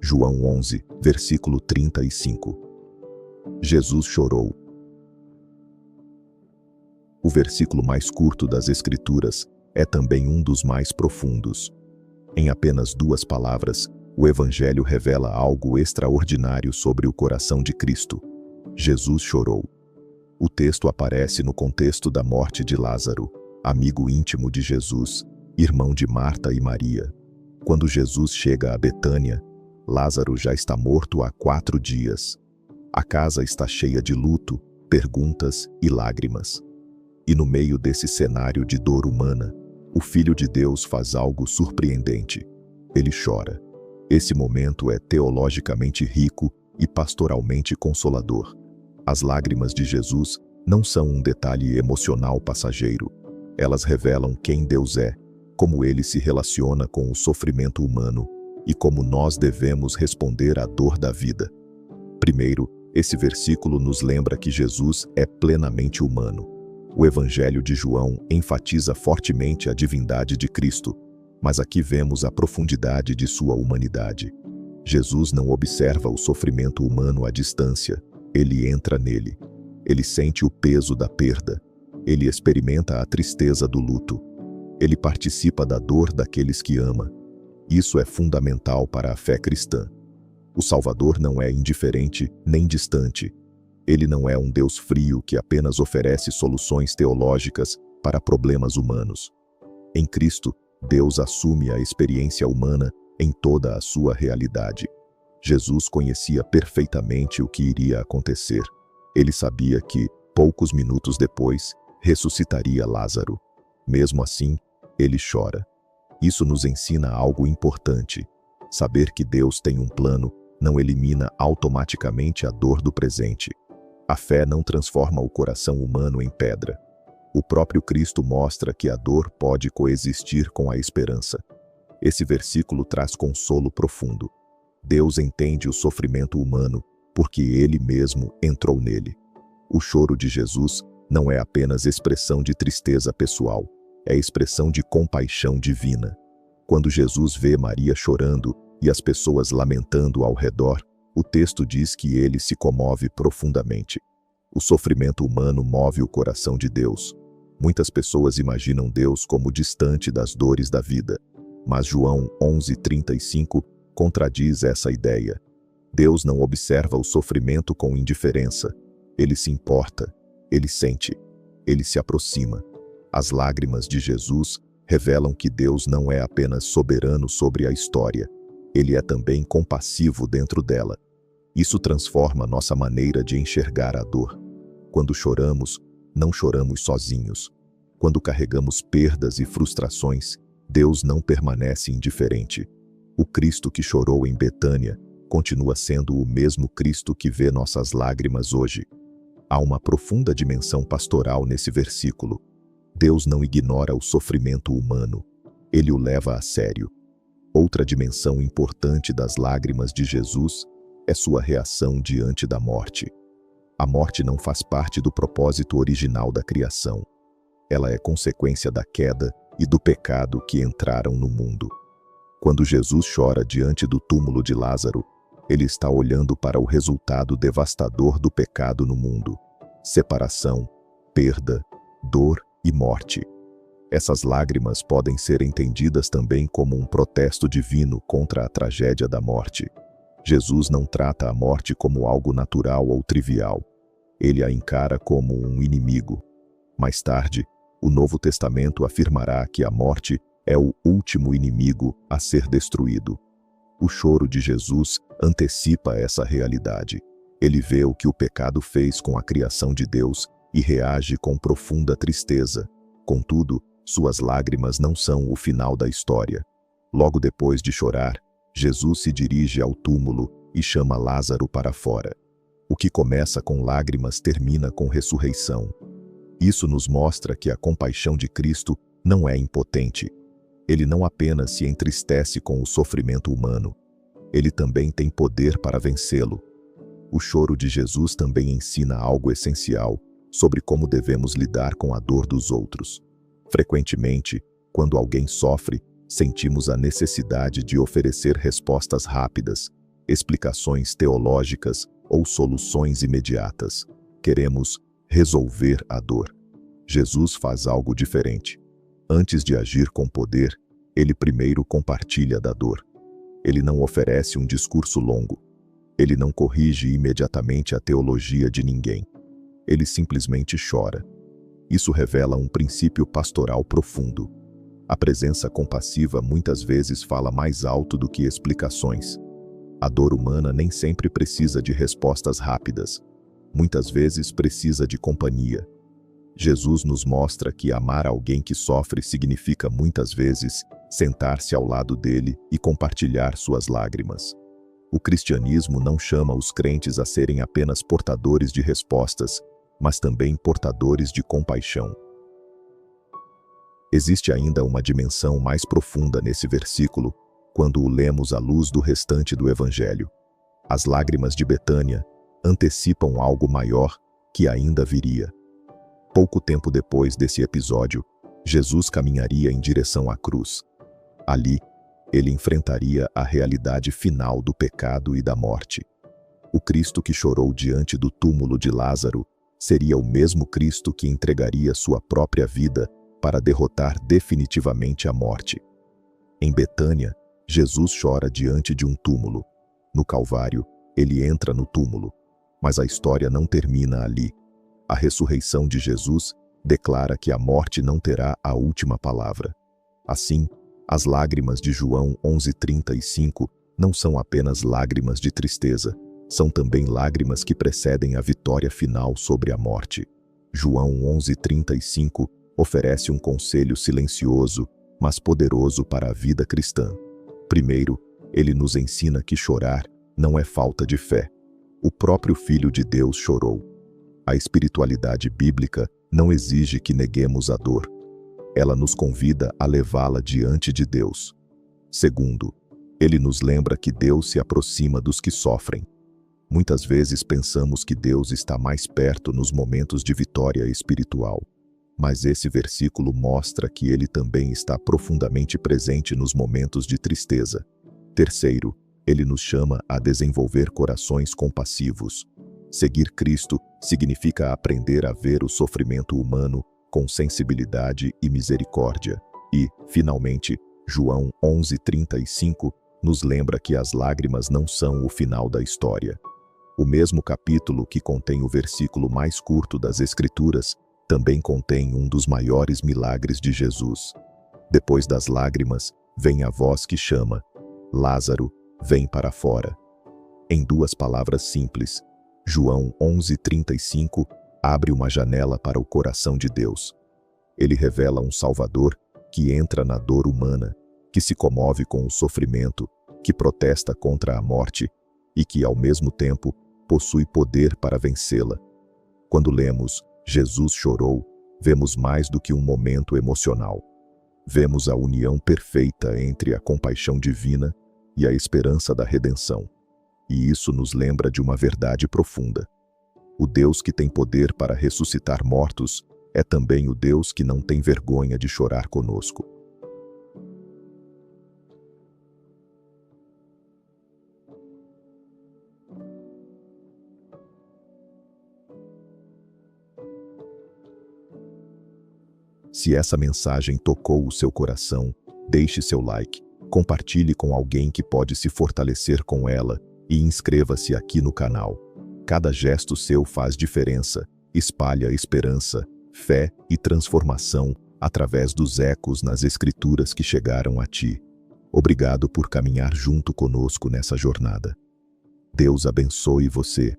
João 11, versículo 35. Jesus chorou. O versículo mais curto das Escrituras é também um dos mais profundos. Em apenas 2 palavras, o Evangelho revela algo extraordinário sobre o coração de Cristo. Jesus chorou. O texto aparece no contexto da morte de Lázaro, amigo íntimo de Jesus, irmão de Marta e Maria. Quando Jesus chega a Betânia, Lázaro já está morto há 4 dias. A casa está cheia de luto, perguntas e lágrimas. E no meio desse cenário de dor humana, o Filho de Deus faz algo surpreendente. Ele chora. Esse momento é teologicamente rico e pastoralmente consolador. As lágrimas de Jesus não são um detalhe emocional passageiro. Elas revelam quem Deus é, como ele se relaciona com o sofrimento humano e como nós devemos responder à dor da vida. Primeiro, esse versículo nos lembra que Jesus é plenamente humano. O Evangelho de João enfatiza fortemente a divindade de Cristo, mas aqui vemos a profundidade de sua humanidade. Jesus não observa o sofrimento humano à distância, ele entra nele. Ele sente o peso da perda, ele experimenta a tristeza do luto, ele participa da dor daqueles que ama. Isso é fundamental para a fé cristã. O Salvador não é indiferente nem distante. Ele não é um Deus frio que apenas oferece soluções teológicas para problemas humanos. Em Cristo, Deus assume a experiência humana em toda a sua realidade. Jesus conhecia perfeitamente o que iria acontecer. Ele sabia que, poucos minutos depois, ressuscitaria Lázaro. Mesmo assim, ele chora. Isso nos ensina algo importante. Saber que Deus tem um plano não elimina automaticamente a dor do presente. A fé não transforma o coração humano em pedra. O próprio Cristo mostra que a dor pode coexistir com a esperança. Esse versículo traz consolo profundo. Deus entende o sofrimento humano porque ele mesmo entrou nele. O choro de Jesus não é apenas expressão de tristeza pessoal, é expressão de compaixão divina. Quando Jesus vê Maria chorando e as pessoas lamentando ao redor, o texto diz que ele se comove profundamente. O sofrimento humano move o coração de Deus. Muitas pessoas imaginam Deus como distante das dores da vida, mas João 11:35 contradiz essa ideia. Deus não observa o sofrimento com indiferença. Ele se importa, ele sente, ele se aproxima. As lágrimas de Jesus revelam que Deus não é apenas soberano sobre a história, ele é também compassivo dentro dela. Isso transforma nossa maneira de enxergar a dor. Quando choramos, não choramos sozinhos. Quando carregamos perdas e frustrações, Deus não permanece indiferente. O Cristo que chorou em Betânia continua sendo o mesmo Cristo que vê nossas lágrimas hoje. Há uma profunda dimensão pastoral nesse versículo. Deus não ignora o sofrimento humano, ele o leva a sério. Outra dimensão importante das lágrimas de Jesus é sua reação diante da morte. A morte não faz parte do propósito original da criação. Ela é consequência da queda e do pecado que entraram no mundo. Quando Jesus chora diante do túmulo de Lázaro, ele está olhando para o resultado devastador do pecado no mundo: separação, perda, dor e morte. Essas lágrimas podem ser entendidas também como um protesto divino contra a tragédia da morte. Jesus não trata a morte como algo natural ou trivial. Ele a encara como um inimigo. Mais tarde, o Novo Testamento afirmará que a morte é o último inimigo a ser destruído. O choro de Jesus antecipa essa realidade. Ele vê o que o pecado fez com a criação de Deus e reage com profunda tristeza. Contudo, suas lágrimas não são o final da história. Logo depois de chorar, Jesus se dirige ao túmulo e chama Lázaro para fora. O que começa com lágrimas termina com ressurreição. Isso nos mostra que a compaixão de Cristo não é impotente. Ele não apenas se entristece com o sofrimento humano, ele também tem poder para vencê-lo. O choro de Jesus também ensina algo essencial sobre como devemos lidar com a dor dos outros. Frequentemente, quando alguém sofre, sentimos a necessidade de oferecer respostas rápidas, explicações teológicas ou soluções imediatas. Queremos resolver a dor. Jesus faz algo diferente. Antes de agir com poder, ele primeiro compartilha da dor. Ele não oferece um discurso longo. Ele não corrige imediatamente a teologia de ninguém. Ele simplesmente chora. Isso revela um princípio pastoral profundo. A presença compassiva muitas vezes fala mais alto do que explicações. A dor humana nem sempre precisa de respostas rápidas. Muitas vezes precisa de companhia. Jesus nos mostra que amar alguém que sofre significa muitas vezes sentar-se ao lado dele e compartilhar suas lágrimas. O cristianismo não chama os crentes a serem apenas portadores de respostas, mas também portadores de compaixão. Existe ainda uma dimensão mais profunda nesse versículo, quando o lemos à luz do restante do Evangelho. As lágrimas de Betânia antecipam algo maior que ainda viria. Pouco tempo depois desse episódio, Jesus caminharia em direção à cruz. Ali, ele enfrentaria a realidade final do pecado e da morte. O Cristo que chorou diante do túmulo de Lázaro seria o mesmo Cristo que entregaria sua própria vida para derrotar definitivamente a morte. Em Betânia, Jesus chora diante de um túmulo. No Calvário, ele entra no túmulo. Mas a história não termina ali. A ressurreição de Jesus declara que a morte não terá a última palavra. Assim, as lágrimas de João 11:35 não são apenas lágrimas de tristeza, são também lágrimas que precedem a vitória final sobre a morte. João 11:35 oferece um conselho silencioso, mas poderoso para a vida cristã. Primeiro, ele nos ensina que chorar não é falta de fé. O próprio Filho de Deus chorou. A espiritualidade bíblica não exige que neguemos a dor. Ela nos convida a levá-la diante de Deus. Segundo, ele nos lembra que Deus se aproxima dos que sofrem. Muitas vezes pensamos que Deus está mais perto nos momentos de vitória espiritual. Mas esse versículo mostra que ele também está profundamente presente nos momentos de tristeza. Terceiro, ele nos chama a desenvolver corações compassivos. Seguir Cristo significa aprender a ver o sofrimento humano com sensibilidade e misericórdia. E, finalmente, João 11:35 nos lembra que as lágrimas não são o final da história. O mesmo capítulo que contém o versículo mais curto das Escrituras também contém um dos maiores milagres de Jesus. Depois das lágrimas, vem a voz que chama: Lázaro, vem para fora. Em duas palavras simples, João 11:35 abre uma janela para o coração de Deus. Ele revela um Salvador que entra na dor humana, que se comove com o sofrimento, que protesta contra a morte e que, ao mesmo tempo, possui poder para vencê-la. Quando lemos Jesus chorou, vemos mais do que um momento emocional. Vemos a união perfeita entre a compaixão divina e a esperança da redenção. E isso nos lembra de uma verdade profunda. O Deus que tem poder para ressuscitar mortos é também o Deus que não tem vergonha de chorar conosco. Se essa mensagem tocou o seu coração, deixe seu like, compartilhe com alguém que pode se fortalecer com ela e inscreva-se aqui no canal. Cada gesto seu faz diferença, espalha esperança, fé e transformação através dos ecos nas Escrituras que chegaram a ti. Obrigado por caminhar junto conosco nessa jornada. Deus abençoe você.